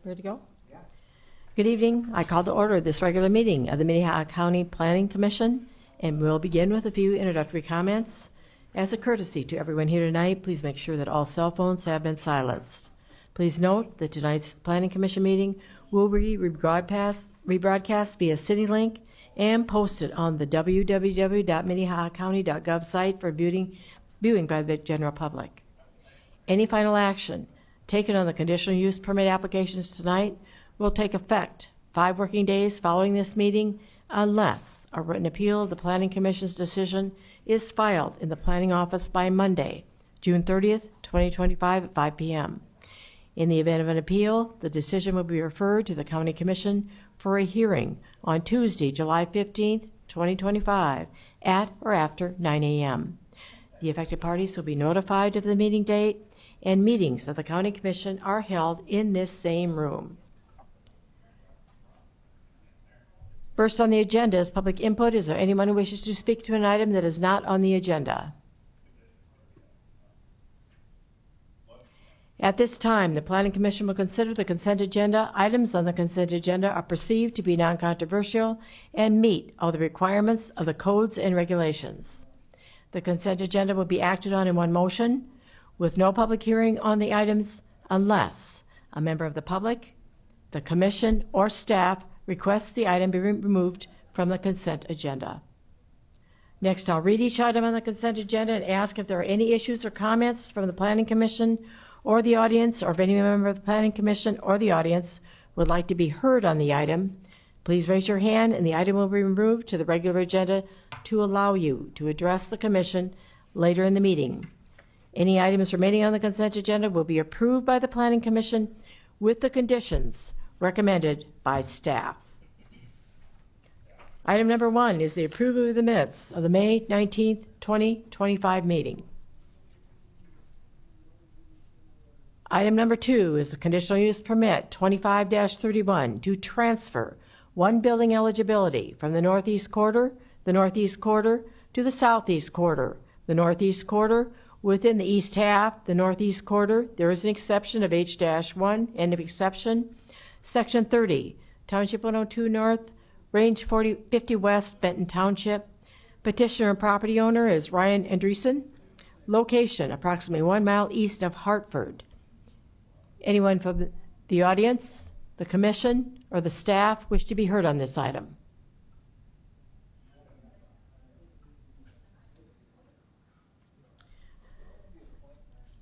Ready to go? Yeah. Good evening. I call to order this regular meeting of the Minnehaha County Planning Commission, and we'll begin with a few introductory comments. As a courtesy to everyone here tonight, please make sure that all cell phones have been silenced. Please note that tonight's Planning Commission meeting will be rebroadcast via CityLink and posted on the www.minnehahacounty.gov site for viewing by the general public. Any final action taken on the conditional use permit applications tonight will take effect 5 working days following this meeting unless a written appeal of the Planning Commission's decision is filed in the Planning Office by Monday, June 30th, 2025 at 5 p.m. In the event of an appeal, the decision will be referred to the County Commission for a hearing on Tuesday, July 15th, 2025 at or after 9 a.m. The affected parties will be notified of the meeting date, and meetings of the County Commission are held in this same room. First on the agenda is public input. Is there anyone who wishes to speak to an item that is not on the agenda? At this time, the Planning Commission will consider the consent agenda. Items on the consent agenda are perceived to be non-controversial and meet all the requirements of the codes and regulations. The consent agenda will be acted on in one motion, with no public hearing on the items unless a member of the public, the commission, or staff requests the item be removed from the consent agenda. Next, I'll read each item on the consent agenda and ask if there are any issues or comments from the Planning Commission or the audience, or if any member of the Planning Commission or the audience would like to be heard on the item. Please raise your hand and the item will be removed to the regular agenda to allow you to address the commission later in the meeting. Any items remaining on the consent agenda will be approved by the Planning Commission with the conditions recommended by staff. Item number 1 is the approval of the minutes of the May 19th, 2025 meeting. Item number 2 is the conditional use permit 25-31 to transfer one building eligibility from the northeast quarter to the southeast quarter. The northeast quarter within the east half, the northeast quarter, there is an exception of H-1, end of exception. Section 30, Township 102 North, Range 50 West, Benton Township. Petitioner and property owner is Ryan Andreessen. Location, approximately 1 mile east of Hartford. Anyone from the audience, the commission, or the staff wish to be heard on this item?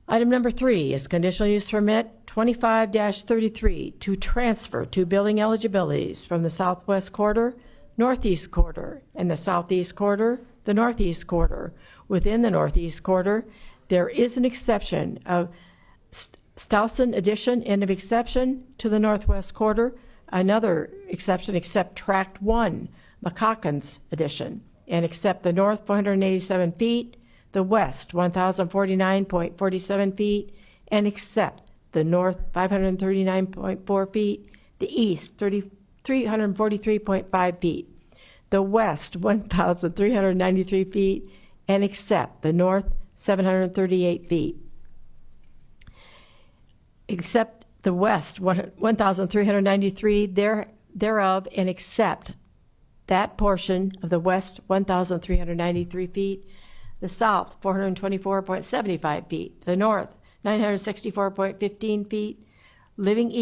Item number 3 is conditional use permit 25-33 to transfer two building eligibilities from the southwest quarter, northeast quarter, and the southeast quarter, the northeast quarter. Within the northeast quarter, there is an exception of Stoughton addition, end of exception, to the northwest quarter. Another exception except Tract 1, McCauken's addition, and except the north 487 feet, the west 1,049.47 feet, and except the north 539.4 feet, the east 343.5 feet, the west 1,393 feet, and except the north 738 feet. Except the west 1,393 thereof, and except that portion of the west 1,393 feet, the south 424.75 feet, the north 964.15 feet, lying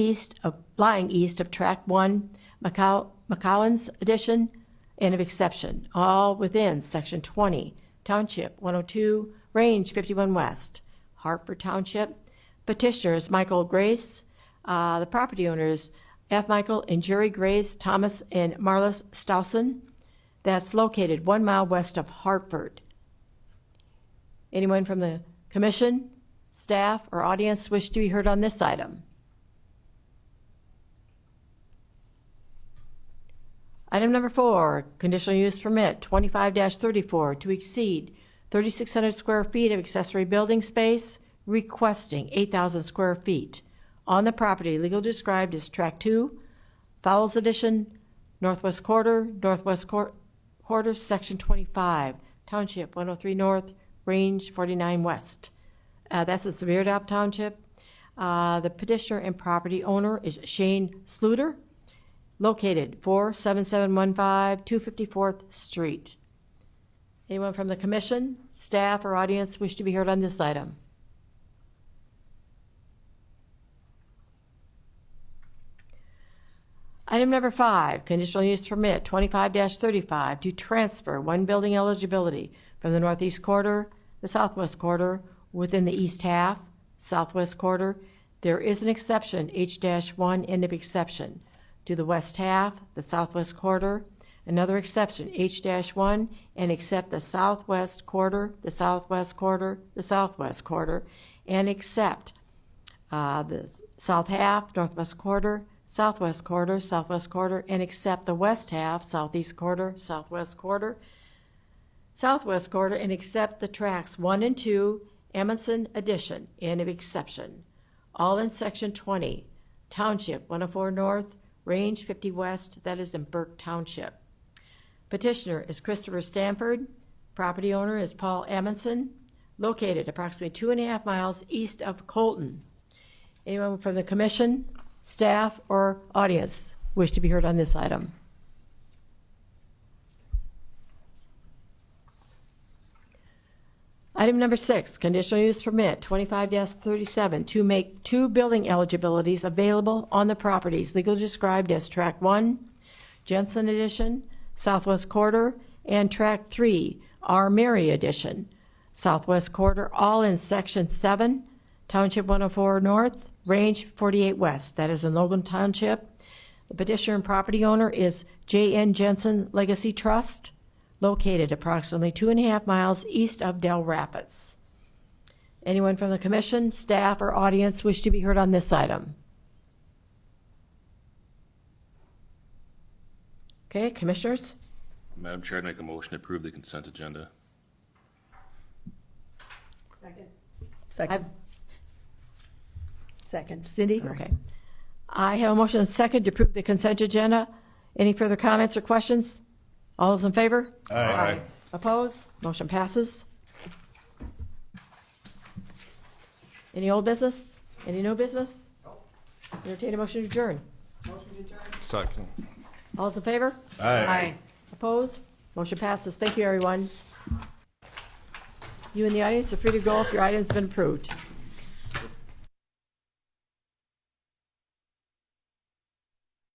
east of Tract 1, McCowan's addition, and of exception, all within Section 20, Township 102, Range 51 West, Hartford Township. Petitioners Michael Grace, the property owners F. Michael and Jerry Grace, Thomas and Marlis Stoughton. That's located 1 mile west of Hartford. Anyone from the commission, staff, or audience wish to be heard on this item? Item number 4, conditional use permit 25-34 to exceed 3,600 square feet of accessory building space, requesting 8,000 square feet on the property legally described as Tract 2, Fowles Addition, Northwest Quarter, Section 25, Township 103 North, Range 49 West. That's in Severe Township. The petitioner and property owner is Shane Sluter, located 47715 254th Street. Anyone from the commission, staff, or audience wish to be heard on this item? Item number 5, conditional use permit 25-35 to transfer one building eligibility from the northeast quarter, the southwest quarter, within the east half, southwest quarter. There is an exception, H-1, end of exception, to the west half, the southwest quarter. Another exception, H-1, and except the southwest quarter, the southwest quarter, the southwest quarter, and except the south half, northwest quarter, southwest quarter, and except the west half, southeast quarter, southwest quarter, southwest quarter, and except the tracts 1 and 2, Amundsen addition, end of exception. All in section 20, township 104 north, range 50 west, that is in Burke Township. Petitioner is Christopher Stanford. Property owner is Paul Amundsen, located approximately 2.5 miles east of Colton. Anyone from the commission, staff, or audience wish to be heard on this item? Item number 6, conditional use permit 25-37 to make 2 building eligibilities available on the properties legally described as Tract 1, Jensen Edition, Southwest Quarter, and Tract 3, R. Mary Edition, Southwest Quarter, all in Section 7, Township 104 North, Range 48 West, that is in Logan Township. The petitioner and property owner is J.N. Jensen Legacy Trust, located approximately 2.5 miles east of Del Rapids. Anyone from the commission, staff, or audience wish to be heard on this item? Okay, commissioners? Madam Chair, I'd make a motion to approve the consent agenda. Second. Cindy? Okay. I have a motion and a second to approve the consent agenda. Any further comments or questions? All those in favor? Aye. Opposed? Motion passes. Any old business? Any new business? Entertain a motion to adjourn. Second. All those in favor? Aye. Opposed? Motion passes. Thank you, everyone. You in the audience are free to go if your item's been approved.